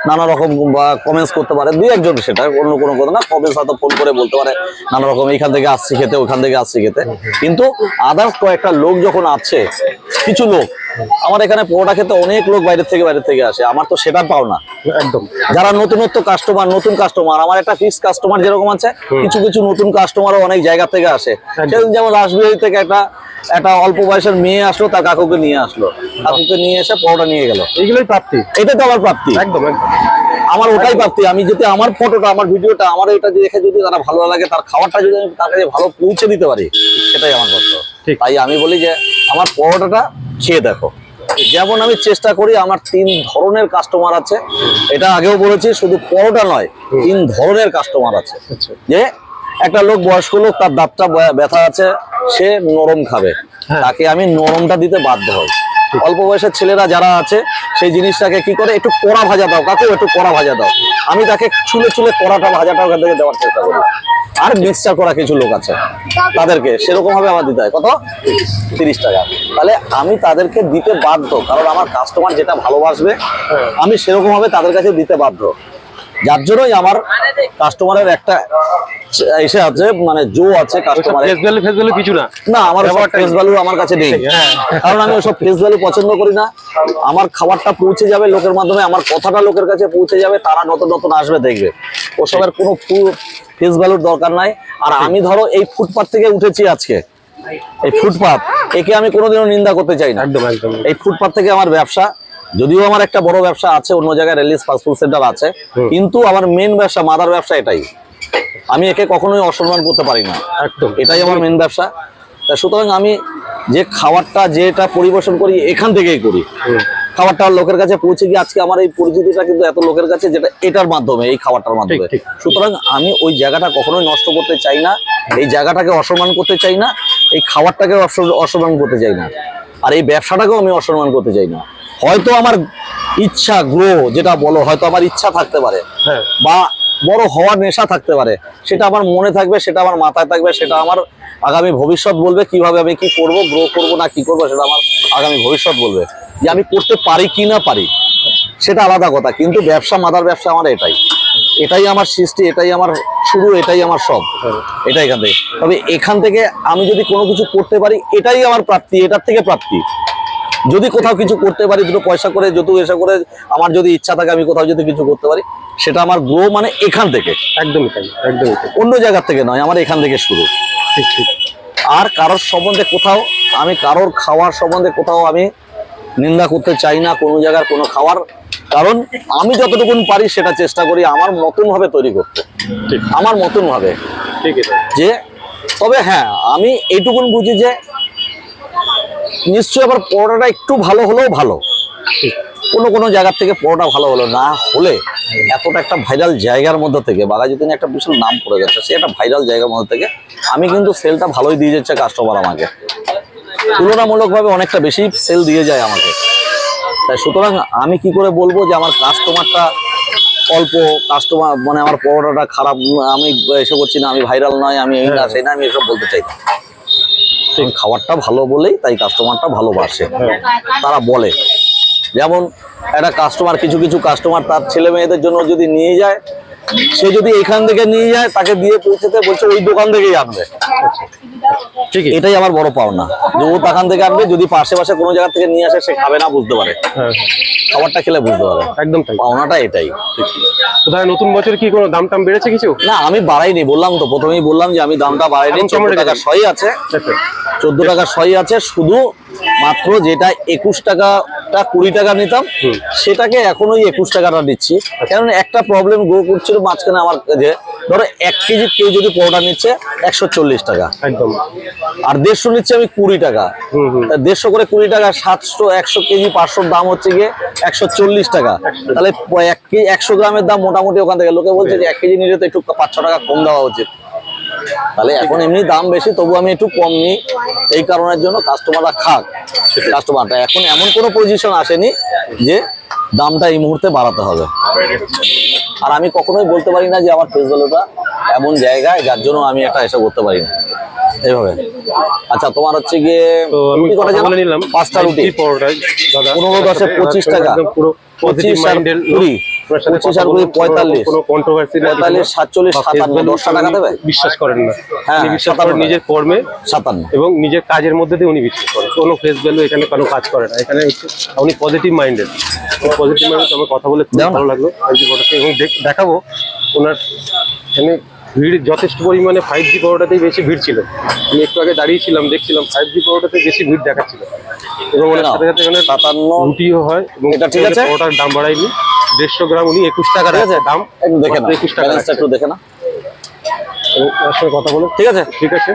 নানা রকম কমেন্টস করতে পারে, দুই একজন, সেটা অন্য কোনো কথা না, কমেন্টস হয়তো ফোন করে বলতে পারে নানা রকম, এইখান থেকে আসছি খেতে, ওখান থেকে আসছি খেতে। কিন্তু আদার্স কয়েকটা লোক যখন আছে, কিছু লোক আমার এখানে পরোটা খেতে অনেক লোক বাইরে থেকে আসে, আমার তো সেটা পাও না একদম। যারা নতুনত্ব কাস্টমার, নতুন কাস্টমার, আমার একটা ফিক্স কাস্টমার যেরকম আছে, কিছু কিছু নতুন কাস্টমারও অনেক জায়গা থেকে আসে। সেদিন যেমন রাসবিহারী থেকে একটা অল্প বয়সের মেয়ে আসলো, তার কাকুকে নিয়ে আসলো, কাকুকে নিয়ে এসে পরোটা নিয়ে গেল। এইগুলোই প্রাপ্তি, এটা তো আমার প্রাপ্তি, একদম একদম আমার ওটাই প্রাপ্তি। আমি যদি আমার ফটোটা, আমার ভিডিওটা, আমার এটা দেখে যদি তারা ভালো লাগে, তার খাবারটা যদি আমি তার কাছে ভালো পৌঁছে দিতে পারি, সেটাই আমার কর্তব্য। তাই আমি বলি যে আমার পরোটাটা খেয়ে দেখো। যেমন আমি চেষ্টা করি, আমার 3 ধরনের কাস্টমার আছে, এটা আগেও বলেছি, শুধু পরোটা নয়, 3 ধরনের কাস্টমার আছে। যে একটা লোক, বয়স্ক লোক, তার দাঁতটা ব্যথা আছে, সে নরম খাবে, তাকে আমি নরমটা দিতে বাধ্য হই। অল্প বয়সের ছেলেরা যারা আছে, সেই জিনিসটাকে কি করে, একটু কড়া ভাজা দাও কাকু, একটু কড়া ভাজা দাও, আমি তাকে চুলে চুলে কড়াটা ভাজাটা ওখান থেকে দেওয়ার চেষ্টা করি। আর মিক্সচার করা কিছু লোক আছে, তাদেরকে সেরকম ভাবে আমার দিতে হয় কত, 30 টাকা। তাহলে আমি তাদেরকে দিতে বাধ্য, কারণ আমার কাস্টমার যেটা ভালোবাসবে আমি সেরকম ভাবে তাদের কাছে দিতে বাধ্য। যার জন্যই আমার কাস্টমারের একটা এসে আছে, মানে জো আছে কাস্টমারের। ফেস ভ্যালু কিছু না, না, আমার ফেস ভ্যালু আমার কাছে নেই, কারণ আমি ওসব ফেস ভ্যালু পছন্দ করি না। আমার খাবারটা পৌঁছে যাবে লোকের মাধ্যমে, আমার কথাটা লোকের কাছে পৌঁছে যাবে, তারা নতুন নতুন আসবে দেখবে, ওসবের কোনো ফেস ভ্যালুর দরকার নাই। আর আমি ধরো এই ফুটপাত থেকে উঠেছি আজকে, এই ফুটপাত, একে আমি কোনোদিনও নিন্দা করতে চাই না। একদম একদম। এই ফুটপাত থেকে আমার ব্যবসা, যদিও আমার একটা বড় ব্যবসা আছে অন্য জায়গায়, রেলিস ফাস্টফুড সেন্টার আছে, কিন্তু আমার মেন ব্যবসা, মাদার ব্যবসা এটাই। আমি একে কখনোই অসম্মান করতে পারি না, একদম, এটাই আমার মেন ব্যবসা। তা সুতরাং আমি যে খাবারটা যেটা পরিবেশন করি, এখান থেকেই করি, খাবারটা লোকের কাছে পৌঁছে গিয়ে আজকে আমার এই পরিচিতিটা কিন্তু এত লোকের কাছে, যেটা এটার মাধ্যমে, এই খাবারটার মাধ্যমে। সুতরাং আমি ওই জায়গাটা কখনোই নষ্ট করতে চাই না, এই জায়গাটাকে অসম্মান করতে চাই না, এই খাবারটাকে অসম্মান করতে চাই না, আর এই ব্যবসাটাকেও আমি অসম্মান করতে চাই না। হয়তো আমার ইচ্ছা, গ্রো যেটা বলো, হয়তো আমার ইচ্ছা থাকতে পারে, বা বড় হওয়ার নেশা থাকতে পারে, সেটা আমার মনে থাকবে, সেটা আমার মাথায় থাকবে, সেটা আমার আগামী ভবিষ্যৎ বলবে কিভাবে আমি কি করব, গ্রো করব না কি করবো, সেটা আমার আগামী ভবিষ্যৎ বলবে। যে আমি করতে পারি কি না পারি সেটা আলাদা কথা, কিন্তু ব্যবসা, মাদার ব্যবসা আমার এটাই আমার সৃষ্টি, এটাই আমার শুরু, এটাই আমার সব, এটা এখান থেকে। তবে এখান থেকে আমি যদি কোনো কিছু করতে পারি, এটাই আমার প্রাপ্তি, এটার থেকে প্রাপ্তি। যদি কোথাও কিছু করতে পারি, দুটো পয়সা করে, যত এসে করে, আমার যদি ইচ্ছা থাকে, আমি কোথাও যদি কিছু করতে পারি, সেটা আমার গ্রো, মানে এখান থেকে, একদমই তাই, একদমই তাই, অন্য জায়গা থেকে নয়, আমার এখান থেকে শুরু। ঠিক ঠিক। আর কারোর সম্বন্ধে কোথাও আমি, কারোর খাওয়ার সম্বন্ধে কোথাও আমি নিন্দা করতে চাই না, কোনো জায়গার কোনো খাওয়ার, কারণ আমি যতটুকুন পারি সেটা চেষ্টা করি আমার মতন ভাবে তৈরি করতে, আমার মতন ভাবে। যে তবে হ্যাঁ, আমি এইটুকুন বুঝি যে নিশ্চয়ই আবার পরোটাটা একটু ভালো হলেও ভালো, কোনো জায়গার থেকে পরোটা ভালো হলো না হলে, এতটা একটা ভাইরাল জায়গার মধ্যে থেকে, বাঘাযতীনে একটা বিশাল নাম পড়ে গেছে, সে একটা ভাইরাল জায়গার মধ্যে থেকে আমি কিন্তু সেলটা ভালোই দিয়ে যাচ্ছে, কাস্টমার আমাকে তুলনামূলকভাবে অনেকটা বেশি সেল দিয়ে যায় আমাকে। তাই সুতরাং আমি কি করে বলবো যে আমার কাস্টমারটা অল্প, কাস্টমার মানে আমার পরোটাটা খারাপ, আমি এসে করছি না, আমি ভাইরাল নয়, আমি এই না সেই না, আমি এসব বলতে চাই না। খাবারটা ভালো বলেই তাই কাস্টমারটা ভালোবাসে, তারা বলে। যেমন একটা কাস্টমার, কিছু কিছু কাস্টমার তার ছেলে মেয়েদের জন্য যদি নিয়ে যায়, সে যদি এখান থেকে নিয়ে যায়, তাকে দিয়ে পৌঁছতে বলছে ওই দোকান থেকেই আনবে, এটাই আমার বড় পাওনা, যে ও দোকান থেকে আনবে। যদি পাশে কোনো জায়গা থেকে নিয়ে আসে, সে খাবে না, বুঝতে পারে, খাবারটা খেলে বুঝতে পারে, একদম পাওনাটা এটাই। কোথায় নতুন বছর কি কোনো দাম টাম বেড়েছে কিছু? না, আমি বাড়াইনি, বললাম তো প্রথমেই বললাম যে আমি দামটা বাড়াইনি। 14 টাকা সই আছে, 14 টাকা সই আছে, শুধু মাত্র যেটা 21 টাকাটা 20 টাকা নিতাম, সেটাকে এখন ওই 21 টাকাটা দিচ্ছি। কারণ একটা প্রবলেম গ্রো করছিল মাঝখানে আমার, যে ধরো 1 কেজি কেউ যদি পরোটা নিচ্ছে 140 টাকা, একদম, আর 150 নিচ্ছে আমি 20 টাকা, 150 করে 20 টাকা, 700, 100 কেজি 500 দাম হচ্ছে গিয়ে 140 টাকা। তাহলে 100 গ্রামের দাম মোটামুটি ওখান থেকে লোকে বলছে যে 1 কেজি নিলে তো একটু 5-6 টাকা কম দেওয়া উচিত। তাহলে এখন এমনি দাম বেশি, তবু আমি একটু কম নিই, এই কারণের জন্য কাস্টমাররা খাক। কাস্টমারটা এখন এমন কোনো পজিশন আসেনি যে দামটা এই মুহূর্তে বাড়াতে হবে। আর আমি কখনোই বলতে পারি না যে আমার ফেস ভ্যালুটা এমন জায়গায় যার জন্য আমি এটা এসে করতে পারি না এইভাবে। আচ্ছা, তোমার হচ্ছে গিয়ে রুটি কটা জানো? 5টা রুটি, 15 10 25 টাকা, 25 আর 20 আপনার সাথে 25 কথা আর বলুন, 45 কোনো কন্ট্রোভার্সি না, 45, 47, 57, 10 টাকা দেবে? বিশ্বাস করেন না। হ্যাঁ, উনি বিশ্বাস 57 করেন নিজের কর্মে 57। এবং নিজের কাজের মধ্যে দিয়ে উনি বিশ্বাস করেন। কোনো ফেস ভ্যালু এখানে কোনো কাজ করে না। এখানে হচ্ছে উনি পজিটিভ মাইন্ডেড। পজিটিভ মাইন্ডেড, আমার কথা বলে খুব দাও না। ভালো লাগলো ফাইভ জি পরোটাতে। এবং দেখাবো ওনার এখানে ভিড় যথেষ্ট পরিমাণে 5G পরোটাতেই বেশি ভিড় ছিল। আমি একটু আগে দাঁড়িয়েছিলাম, দেখছিলাম 5G পরোটাতে বেশি ভিড় দেখাচ্ছিল। এবং ওনার নাও, সাথে সাথে এখানে 57 রুটিও হয় এবং এটা ঠিক আছে? পরোটার দাম বাড়ায়নি। 150 গ্রাম উনি 21 টাকা ঠিক আছে, রাখছে দাম, একটু দেখে না, 21 টাকা ব্যালেন্সটা রাখছে। একটু দেখে না। এবং ওনার সঙ্গে কথা বলে ঠিক আছে। ঠিক আছে।